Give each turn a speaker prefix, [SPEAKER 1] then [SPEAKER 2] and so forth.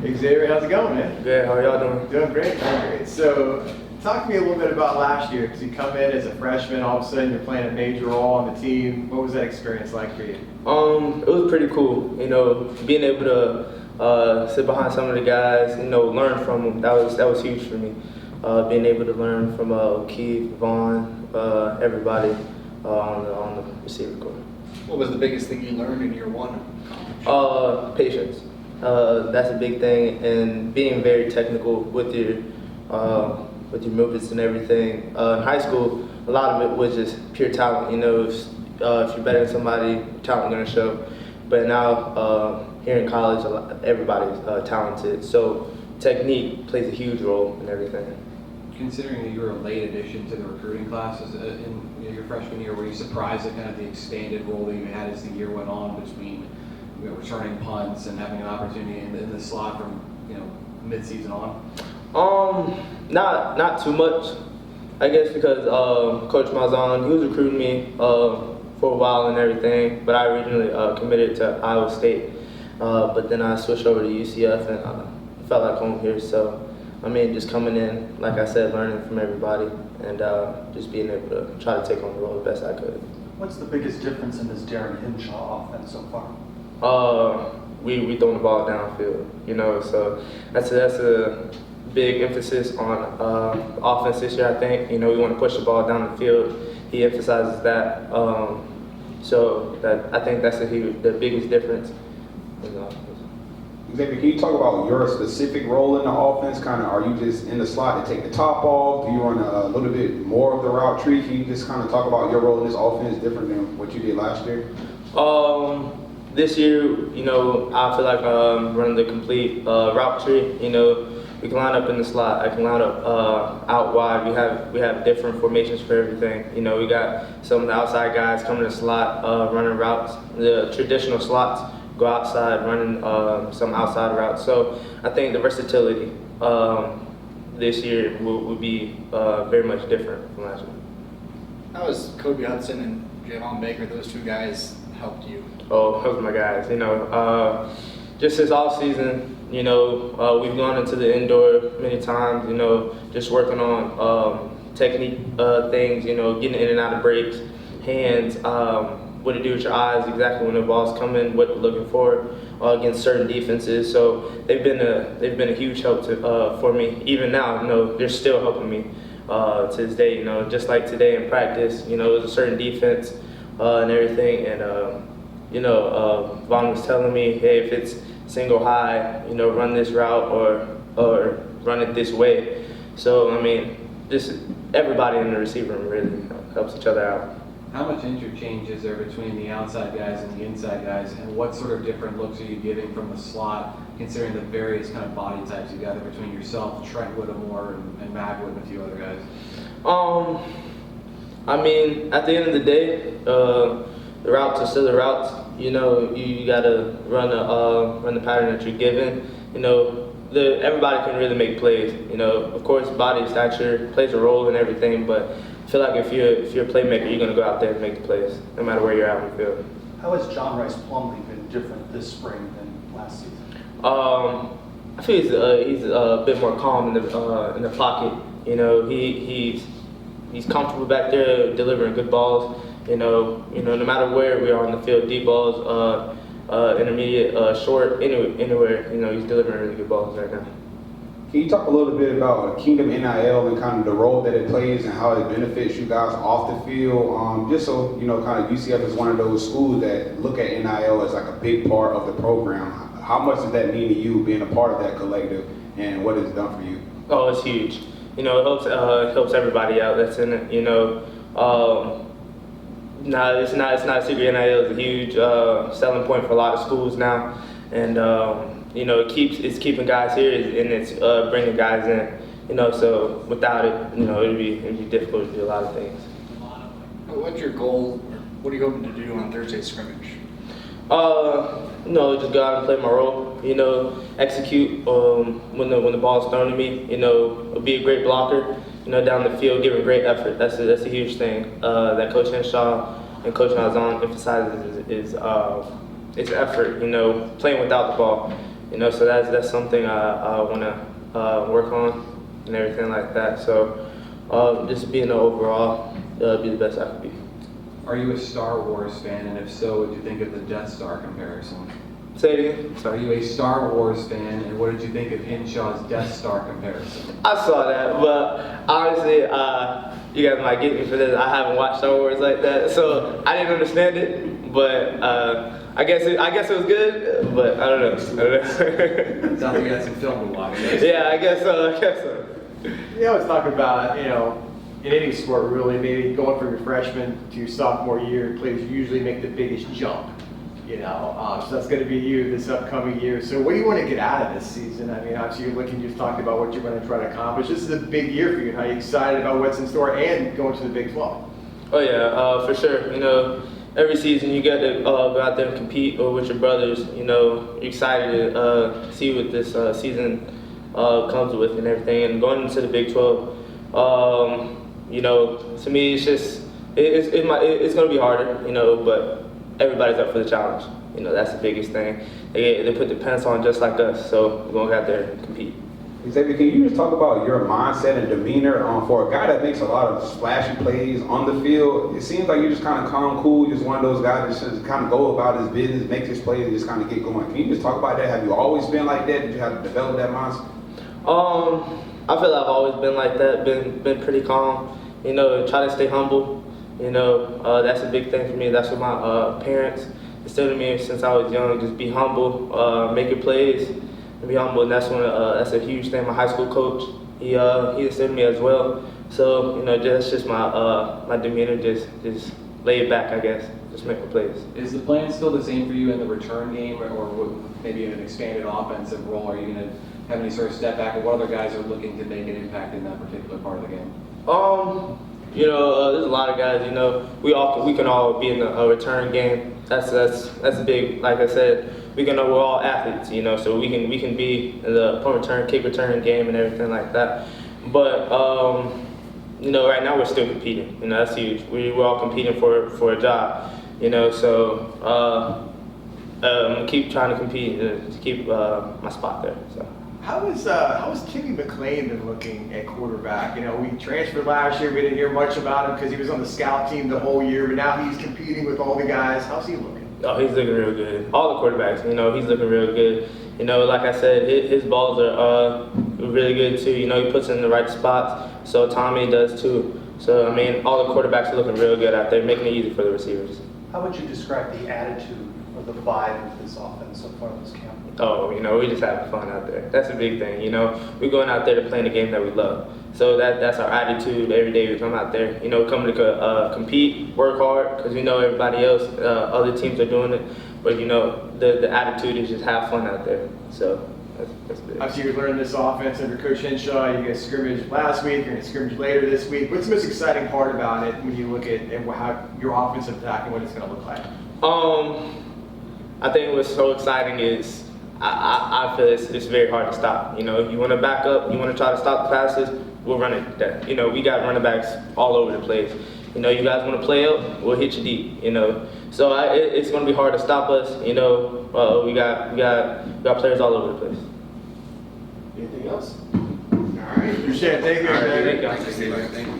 [SPEAKER 1] Hey Xavier, how's it going, man?
[SPEAKER 2] Good, how y'all doing?
[SPEAKER 1] Doing great, doing great. So, talk to me a little bit about last year, because you come in as a freshman, all of a sudden you're playing a major role on the team. What was that experience like for you?
[SPEAKER 2] It was pretty cool, being able to sit behind some of the guys, learn from them. That was huge for me. Being able to learn from Keith, Javon, everybody on the receiver corps.
[SPEAKER 3] What was the biggest thing you learned in year one of college?
[SPEAKER 2] Patience. That's a big thing, and being very technical with your movements and everything. In high school, a lot of it was just pure talent. If you're better than somebody, talent gonna show. But now here in college, everybody's talented. So technique plays a huge role in everything.
[SPEAKER 3] Considering that you were a late addition to the recruiting classes in your freshman year, were you surprised at kind of the expanded role that you had as the year went on between returning punts and having an opportunity in the slot from mid-season on?
[SPEAKER 2] Not too much, I guess, because Coach Malzahn, he was recruiting me for a while and everything, but I originally committed to Iowa State, but then I switched over to UCF and felt like home here. So just coming in, like I said, learning from everybody and just being able to try to take on the role the best I could.
[SPEAKER 4] What's the biggest difference in this Darren Hinshaw offense so far?
[SPEAKER 2] We throwing the ball downfield, so that's a big emphasis on offense this year. I think we want to push the ball down the field. He emphasizes that, so that I think that's the biggest difference in the offense.
[SPEAKER 5] Xavier, can you talk about your specific role in the offense? Are you just in the slot to take the top off? Do you run a little bit more of the route tree? Can you just kind of talk about your role in this offense different than what you did last year?
[SPEAKER 2] This year, I feel like running the complete route tree. We can line up in the slot. I can line up out wide. We have different formations for everything. We got some of the outside guys coming to the slot, running routes. The traditional slots go outside, running some outside routes. So I think the versatility this year will be very much different from last year.
[SPEAKER 6] How has Cody Hudson and Javon Baker, those two guys, helped you?
[SPEAKER 2] Oh, those are my guys. Just this off season, we've gone into the indoor many times. Just working on technique things. Getting in and out of breaks, hands, what to do with your eyes, exactly when the ball's coming, what you're looking for against certain defenses. So they've been a huge help for me. Even now, they're still helping me to this day. Just like today in practice, it was a certain defense and everything, and Vaughn was telling me, hey, if it's single high, run this route or run it this way. So just everybody in the receiver room really helps each other out.
[SPEAKER 3] How much interchange is there between the outside guys and the inside guys, and what sort of different looks are you getting from the slot, considering the various kind of body types you got between yourself, Trent Whittemore, and Magwood, and a few other guys?
[SPEAKER 2] At the end of the day, the routes are still the routes. You gotta run the pattern that you're given. Everybody can really make plays. Of course, body stature plays a role in everything, but I feel like if you're a playmaker, you're gonna go out there and make the plays, no matter where you're at on the field.
[SPEAKER 4] How has John Rice Plumlee been different this spring than last season?
[SPEAKER 2] I feel he's a bit more calm in the pocket. He's comfortable back there delivering good balls. No matter where we are on the field, deep balls, intermediate, short, anywhere, he's delivering really good balls right now.
[SPEAKER 5] Can you talk a little bit about Kingdom NIL and kind of the role that it plays and how it benefits you guys off the field? Just so, kind of UCF is one of those schools that look at NIL as like a big part of the program. How much does that mean to you being a part of that collective, and what has it done for you?
[SPEAKER 2] Oh, it's huge. It helps everybody out that's in it. It's not a secret. NIL is a huge selling point for a lot of schools now, and it's keeping guys here and it's bringing guys in. So without it, it'd be difficult to do a lot of things.
[SPEAKER 6] What's your goal, or what are you hoping to do on Thursday's scrimmage?
[SPEAKER 2] Just go out and play my role. Execute when the ball's thrown to me. Be a great blocker. Down the field, giving great effort. That's a huge thing that Coach Henshaw and Coach Malzahn emphasizes is effort. Playing without the ball. You know, so that's something I want to work on and everything like that. So just being overall, be the best I could be.
[SPEAKER 3] Are you a Star Wars fan, and if so, what did you think of the Death Star comparison?
[SPEAKER 2] Say it again.
[SPEAKER 3] Are
[SPEAKER 2] Sorry.
[SPEAKER 3] you a Star Wars fan, and what did you think of Hinshaw's Death Star comparison?
[SPEAKER 2] I saw that, but honestly, you guys might get me for this. I haven't watched Star Wars like that, so I didn't understand it. But I guess it was good, but I don't know.
[SPEAKER 3] Sounds like you had some film to watch.
[SPEAKER 2] Yeah, I guess so.
[SPEAKER 1] You always talk about, in any sport really, maybe going from your freshman to your sophomore year, players usually make the biggest jump. So that's going to be you this upcoming year. So what do you want to get out of this season? I mean, obviously you're looking, you just talked about what you're going to try to accomplish. This is a big year for you. How are you excited about what's in store and going to the Big 12?
[SPEAKER 2] Oh yeah, for sure. Every season you get to go out there and compete with your brothers. You're excited to see what this season comes with and everything. And going into the Big 12, to me it's just it's going to be harder, but everybody's up for the challenge. That's the biggest thing. They put the pants on just like us, so we're going to go out there and compete.
[SPEAKER 5] Xavier, can you just talk about your mindset and demeanor for a guy that makes a lot of splashy plays on the field? It seems like you're just kind of calm, cool, just one of those guys that just kind of go about his business, make his plays, and just kind of get going. Can you just talk about that? Have you always been like that? Did you have to develop that mindset?
[SPEAKER 2] I feel I've always been like that, been pretty calm, try to stay humble. That's a big thing for me. That's what my parents instilled in me since I was young. Just be humble, make your plays, and be humble. And that's a huge thing. My high school coach, he instilled in me as well. So that's just my demeanor. Just lay it back, I guess. Just make my plays.
[SPEAKER 3] Is the plan still the same for you in the return game, or maybe in an expanded offensive role? Are you going to have any sort of step back, or what other guys are looking to make an impact in that particular part of the game?
[SPEAKER 2] There's a lot of guys. We can all be in a return game. That's big. Like I said, we're all athletes. So we can be in the punt return, kick return game, and everything like that. But right now we're still competing. That's huge. We're all competing for a job. So keep trying to compete to keep my spot there. So.
[SPEAKER 1] How was Timmy McLean been looking at quarterback? We transferred last year. We didn't hear much about him because he was on the scout team the whole year, but now he's competing with all the guys. How's he looking?
[SPEAKER 2] Oh, he's looking real good. All the quarterbacks, he's looking real good. Like I said, his balls are really good too. He puts in the right spots. So Tommy does too. So all the quarterbacks are looking real good out there, making it easy for the receivers.
[SPEAKER 4] How would you describe the attitude or the vibe of this offense so far this camp?
[SPEAKER 2] Oh, we just having fun out there. That's a big thing, We're going out there to play the game that we love. So that's our attitude every day we come out there. Coming to compete, work hard, because everybody else, other teams are doing it. But the attitude is just have fun out there. So that's big.
[SPEAKER 1] Obviously, you learned this offense under Coach Henshaw. You guys scrimmaged last week. You're going to scrimmage later this week. What's the most exciting part about it when you look at how your offensive attack and what it's going to look like?
[SPEAKER 2] I think what's so exciting is I feel it's very hard to stop. You want to back up, you want to try to stop the passes, we'll run it there. We got running backs all over the place. You guys want to play up, we'll hit you deep. So it's going to be hard to stop us. We got players all over the place.
[SPEAKER 1] Anything else? All right, appreciate it. Thank you.
[SPEAKER 2] All right, thank you.
[SPEAKER 6] Thank you.